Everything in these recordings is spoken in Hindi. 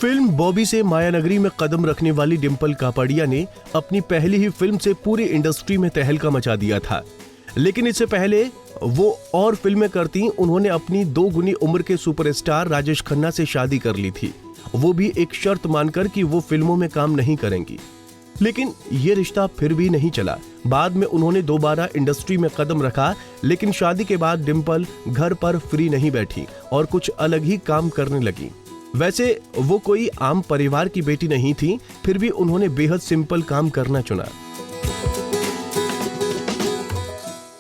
फिल्म बॉबी से मायानगरी में कदम रखने वाली डिंपल कापड़िया ने अपनी पहली ही फिल्म से पूरी इंडस्ट्री में तहलका मचा दिया था। लेकिन इससे पहले वो और फिल्में करती, उन्होंने अपनी 2 गुनी उम्र के सुपरस्टार राजेश खन्ना से शादी कर ली थी, वो भी एक शर्त मानकर कि वो फिल्मों में काम नहीं करेंगी। लेकिन ये रिश्ता फिर भी नहीं चला। बाद में उन्होंने दोबारा इंडस्ट्री में कदम रखा, लेकिन शादी के बाद डिंपल घर पर फ्री नहीं बैठी और कुछ अलग ही काम करने लगी। वैसे वो कोई आम परिवार की बेटी नहीं थी, फिर भी उन्होंने बेहद सिंपल काम करना चुना।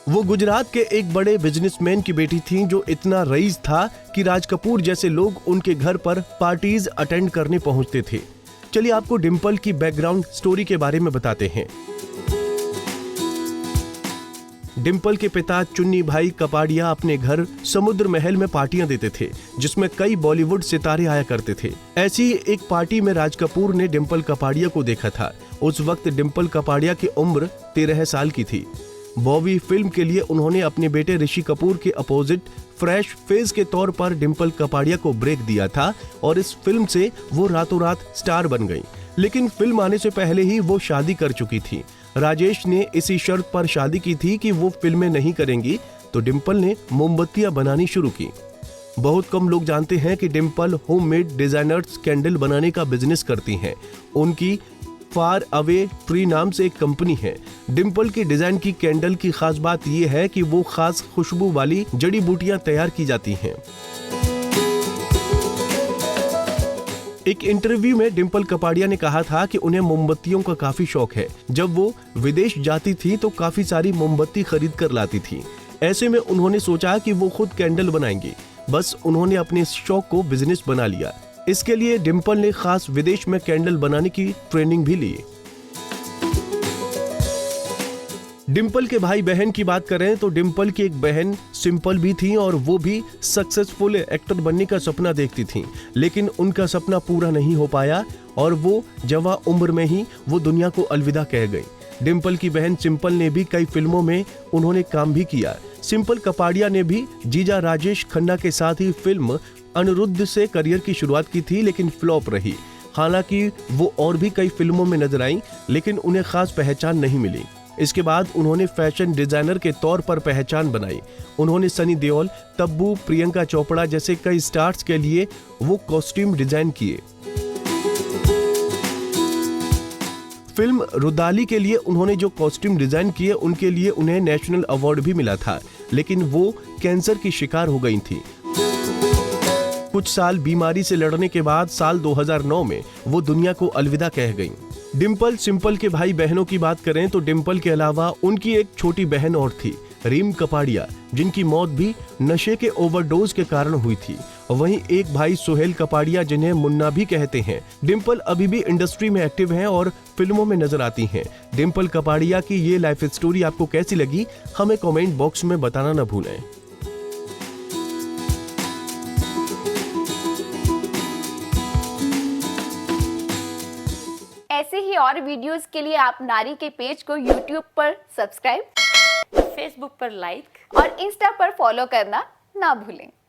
वो गुजरात के एक बड़े बिजनेसमैन की बेटी थी जो इतना रईस था कि राज कपूर जैसे लोग उनके घर पर पार्टीज अटेंड करने पहुंचते थे। चलिए आपको डिंपल की बैकग्राउंड स्टोरी के बारे में बताते हैं। डिंपल के पिता चुन्नी भाई कपाड़िया अपने घर समुद्र महल में पार्टियां देते थे, जिसमें कई बॉलीवुड सितारे आया करते थे। ऐसी ही एक पार्टी में राज कपूर ने डिंपल कपाड़िया को देखा था। उस वक्त डिंपल कपाड़िया की उम्र 13 साल की थी। बॉबी फिल्म के लिए उन्होंने अपने बेटे ऋषि कपूर के अपोजिट फ्रेश फेस के तौर पर डिंपल कपाड़िया को ब्रेक दिया था और इस फिल्म से वो रातों रात स्टार बन गई। लेकिन फिल्म आने से पहले ही वो शादी कर चुकी थी। राजेश ने इसी शर्त पर शादी की थी कि वो फिल्में नहीं करेंगी, तो डिंपल ने मोमबत्तियां बनानी शुरू की। बहुत कम लोग जानते हैं कि डिंपल होममेड डिजाइनर्स कैंडल बनाने का बिजनेस करती हैं। उनकी फार अवे ट्री नाम से एक कंपनी है। डिंपल की डिजाइन की कैंडल की खास बात यह है कि वो खास खुशबू वाली जड़ी बूटियां तैयार की जाती हैं। एक इंटरव्यू में डिंपल कपाड़िया ने कहा था कि उन्हें मोमबत्तियों का काफी शौक है। जब वो विदेश जाती थी तो काफी सारी मोमबत्ती खरीद कर लाती थी। ऐसे में उन्होंने सोचा कि वो खुद कैंडल बनाएंगी। बस उन्होंने अपने इस शौक को बिजनेस बना लिया। इसके लिए डिंपल ने खास विदेश में कैंडल बनाने की ट्रेनिंग भी ली। डिंपल के भाई बहन की बात करें तो डिंपल की एक बहन सिंपल भी थी और वो भी सक्सेसफुल एक्टर बनने का सपना देखती थी, लेकिन उनका सपना पूरा नहीं हो पाया और वो जवां उम्र में ही वो दुनिया को अलविदा कह गई। डिंपल की बहन सिंपल ने भी कई फिल्मों में उन्होंने काम भी किया। सिंपल कपाड़िया ने भी जीजा राजेश खन्ना के साथ ही फिल्म अनिरुद्ध से करियर की शुरुआत की थी, लेकिन फ्लॉप रही। हालांकि वो और भी कई फिल्मों में नजर आईं, लेकिन उन्हें खास पहचान नहीं मिली। इसके बाद उन्होंने फैशन डिजाइनर के तौर पर पहचान बनाई। उन्होंने सनी देओल, तब्बू, प्रियंका चोपड़ा जैसे कई स्टार्स के लिए वो कॉस्ट्यूम डिजाइन किए। फिल्म रुदाली के लिए उन्होंने जो कॉस्ट्यूम डिजाइन किए, उनके लिए उन्हें नेशनल अवार्ड भी मिला था, लेकिन वो कैंसर की शिकार हो गई थी। कुछ साल बीमारी से लड़ने के बाद साल 2009 में वो दुनिया को अलविदा कह गईं। डिंपल सिंपल के भाई बहनों की बात करें तो डिंपल के अलावा उनकी एक छोटी बहन और थी, रीम कपाड़िया, जिनकी मौत भी नशे के ओवरडोज के कारण हुई थी। वहीं एक भाई सुहेल कपाड़िया, जिन्हें मुन्ना भी कहते हैं। डिंपल अभी भी इंडस्ट्री में एक्टिव हैं और फिल्मों में नजर आती हैं। डिंपल कपाड़िया की ये लाइफ स्टोरी आपको कैसी लगी, हमें कमेंट बॉक्स में बताना न भूलें। ऐसे ही और वीडियोस के लिए आप नारी के पेज को YouTube पर सब्सक्राइब, फेसबुक पर लाइक और इंस्टा पर फॉलो करना ना भूलें।